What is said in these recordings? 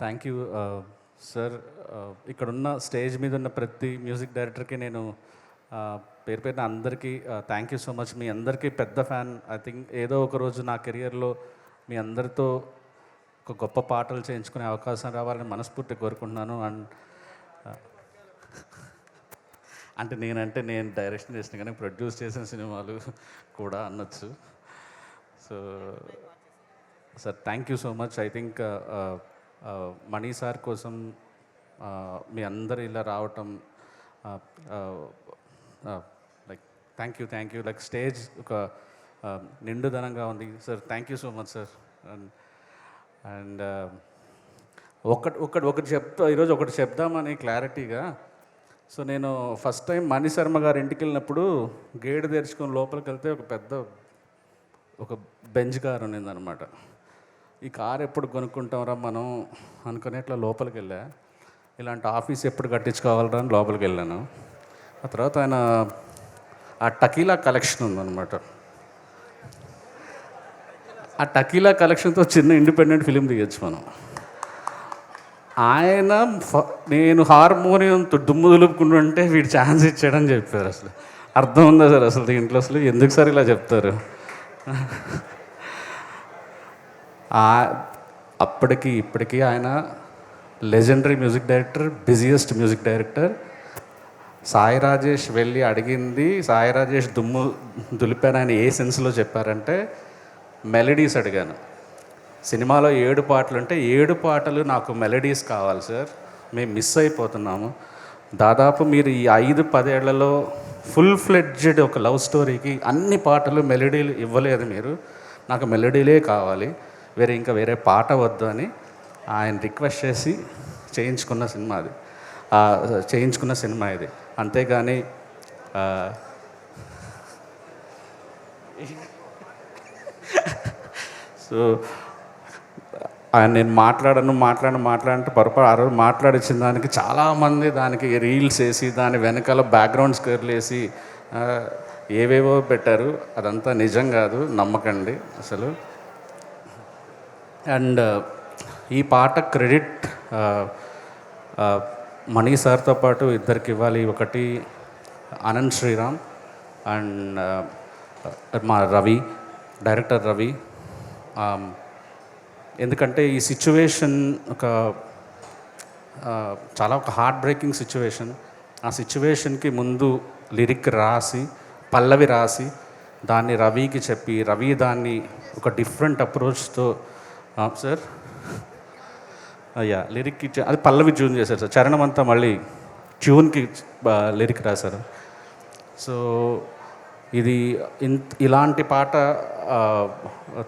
Thank you sir. ఇక్కడున్న stage మీద ఉన్న ప్రతి మ్యూజిక్ డైరెక్టర్కి నేను పేరు పేరున అందరికీ థ్యాంక్ యూ సో మచ్. మీ అందరికీ పెద్ద ఫ్యాన్. ఐ థింక్ ఏదో ఒక రోజు నా కెరియర్లో మీ అందరితో ఒక గొప్ప పాటలు చేయించుకునే అవకాశం రావాలని మనస్ఫూర్తి కోరుకుంటున్నాను. అండ్ అంటే నేను డైరెక్షన్ చేసిన కానీ ప్రొడ్యూస్ చేసిన సినిమాలు కూడా అనొచ్చు. So sir thank you so much. I think Mani sir కోసం మీ అందరు ఇలా రావటం like thank you. Like stage ఒక నిండుదనంగా ఉంది sir. Thank you so much sir. And ఈరోజు ఒకటి చెప్దామని క్లారిటీగా. సో నేను ఫస్ట్ టైం మణి శర్మ గారి ఇంటికి వెళ్ళినప్పుడు గేటు తెరుచుకొని లోపలికి వెళ్తే ఒక బెంజ్ కారు ఉన్నిందనమాట. ఈ కారు ఎప్పుడు కొనుక్కుంటాంరా మనం అనుకుని ఇట్లా లోపలికి వెళ్ళా. ఇలాంటి ఆఫీస్ ఎప్పుడు కట్టించుకోవాలరా అని లోపలికి వెళ్ళాను. ఆ తర్వాత ఆయన ఆ టకీలా కలెక్షన్ ఉందన్నమాట. ఆ టకీలా కలెక్షన్తో చిన్న ఇండిపెండెంట్ ఫిలిం తీయచ్చు మనం. ఆయన నేను హార్మోనియం దుమ్ము దులుపుకుంటుంటే వీడు ఛాన్స్ ఇచ్చాడని చెప్పారు. అసలు అర్థం ఉందా సార్ అసలు దీంట్లో? అసలు ఎందుకు సార్ ఇలా చెప్తారు? అప్పటికి ఇప్పటికీ ఆయన legendary music director, busiest music director. Sai Rajesh వెళ్ళి అడిగింది, సాయి రాజేష్ దుమ్ము దులిపాను ఆయన ఏ సెన్స్లో చెప్పారంటే మెలడీస్ అడిగాను. సినిమాలో 7 పాటలు ఉంటే 7 పాటలు నాకు మెలడీస్ కావాలి సార్, మేము మిస్ అయిపోతున్నాము. దాదాపు మీరు ఈ 5-10 ఏళ్లలో ఫుల్ ఫ్లెడ్జ్డ్ ఒక లవ్ స్టోరీకి అన్ని పాటలు మెలడీలు ఇవ్వలేదు మీరు, నాకు మెలడీలే కావాలి, వేరే పాట వద్దు అని ఆయన రిక్వెస్ట్ చేసి చేయించుకున్న సినిమా ఇది. అంతేగాని సో నేను మాట్లాడంటే పొరపాటు ఆ రోజు మాట్లాడించిన దానికి చాలామంది దానికి రీల్స్ వేసి దాని వెనకాల బ్యాక్గ్రౌండ్ స్కోర్లు వేసి ఏవేవో పెట్టారు. అదంతా నిజం కాదు, నమ్మకండి అసలు. అండ్ ఈ పాట క్రెడిట్ మణి సార్తో పాటు ఇద్దరికి ఇవ్వాలి. ఒకటి అనంత్ శ్రీరామ్ అండ్ మా రవి, డైరెక్టర్ రవి. ఎందుకంటే ఈ సిచ్యువేషన్ చాలా హార్ట్ బ్రేకింగ్ సిచ్యువేషన్. ఆ సిచ్యువేషన్కి ముందు లిరిక్ రాసి, పల్లవి రాసి, దాన్ని రవికి చెప్పి, రవి దాన్ని ఒక డిఫరెంట్ అప్రోచ్తో సార్ లిరిక్కి అది పల్లవి ట్యూన్ చేశారు సార్. చరణం అంతా మళ్ళీ ట్యూన్కి లిరిక్ రాశారు. సో ఇది ఇలాంటి పాట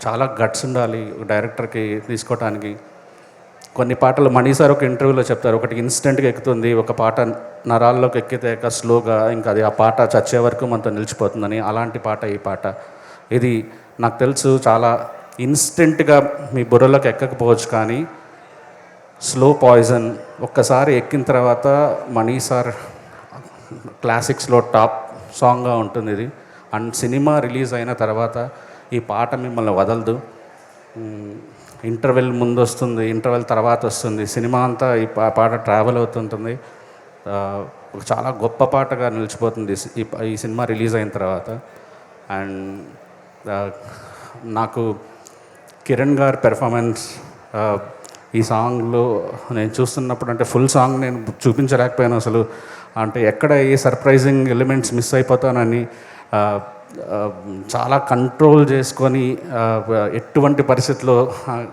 చాలా గట్స్ ఉండాలి డైరెక్టర్కి తీసుకోవటానికి. కొన్ని పాటలు మణి సార్ ఒక ఇంటర్వ్యూలో చెప్తారు, ఒకటి ఇన్స్టెంట్గా ఎక్కుతుంది, ఒక పాట నరాల్లోకి ఎక్కితే స్లోగా ఇంకా అది ఆ పాట చచ్చే వరకు మనతో నిలిచిపోతుందని. అలాంటి పాట ఈ పాట. ఇది నాకు తెలుసు చాలా ఇన్స్టెంట్గా మీ బుర్రలోకి ఎక్కకపోవచ్చు, కానీ స్లో పాయిజన్ ఒక్కసారి ఎక్కిన తర్వాత మణి సార్ క్లాసిక్స్లో టాప్ సాంగ్గా ఉంటుంది ఇది. అండ్ సినిమా రిలీజ్ అయిన తర్వాత ఈ పాట మిమ్మల్ని వదలదు. ఇంటర్వెల్ ముందు వస్తుంది, ఇంటర్వెల్ తర్వాత వస్తుంది, సినిమా అంతా ఈ పాట ట్రావెల్ అవుతుంటుంది. ఒక చాలా గొప్ప పాటగా నిలిచిపోతుంది ఈ సినిమా రిలీజ్ అయిన తర్వాత. అండ్ నాకు కిరణ్ గారి పెర్ఫార్మెన్స్ ఈ సాంగ్లో నేను చూస్తున్నప్పుడు, అంటే ఫుల్ సాంగ్ నేను చూపించలేకపోయాను అసలు. అంటే ఎక్కడ ఏ సర్ప్రైజింగ్ ఎలిమెంట్స్ మిస్ అయిపోతానని చాలా కంట్రోల్ చేసుకొని ఎటువంటి పరిస్థితుల్లో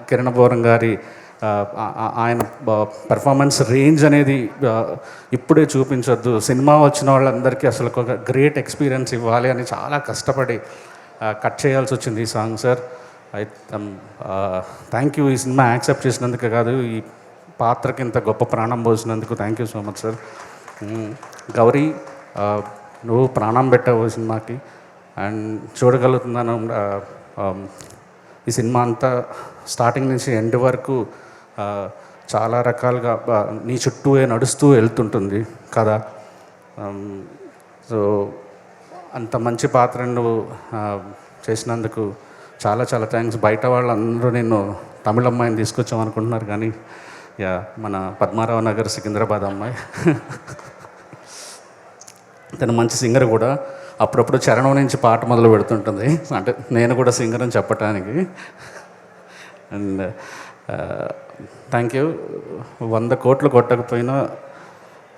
కిరణ్ బోరం గారి ఆయన పెర్ఫార్మెన్స్ రేంజ్ అనేది ఇప్పుడే చూపించొద్దు, సినిమా వచ్చిన వాళ్ళందరికీ అసలు ఒక గ్రేట్ ఎక్స్పీరియన్స్ ఇవ్వాలి అని చాలా కష్టపడి కట్ చేయాల్సి వచ్చింది ఈ సాంగ్ సార్. Thank you. ఈ సినిమా యాక్సెప్ట్ చేసినందుకు కాదు, ఈ పాత్రకి ఇంత గొప్ప ప్రాణం పోసినందుకు thank you so much sir. Gauri, నువ్వు ప్రాణం పెట్టావు ఈ సినిమాకి. అండ్ చూడగలుగుతున్నాను ఈ సినిమా అంతా స్టార్టింగ్ నుంచి ఎండ్ వరకు చాలా రకాలుగా నీ చుట్టూ నడుస్తూ వెళ్తుంటుంది కదా. సో అంత మంచి పాత్రను నువ్వు చేసినందుకు చాలా చాలా థ్యాంక్స్. బయట వాళ్ళందరూ నిన్ను తమిళ అమ్మాయిని తీసుకొచ్చాం అనుకుంటున్నారు కానీ యా మన పద్మారావు నగర్ సికింద్రాబాద్ అమ్మాయి. తను మంచి సింగర్ కూడా. అప్పుడప్పుడు చరణం నుంచి పాట మొదలు పెడుతుంటుంది, అంటే నేను కూడా సింగర్ అని చెప్పటానికి. And thank you. 100 కోట్లు కొట్టకపోయినా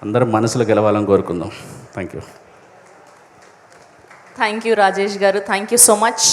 అందరం మనసులో గెలవాలని కోరుకుందాం. Thank you. Thank you Rajesh గారు, థ్యాంక్ యూ సో మచ్.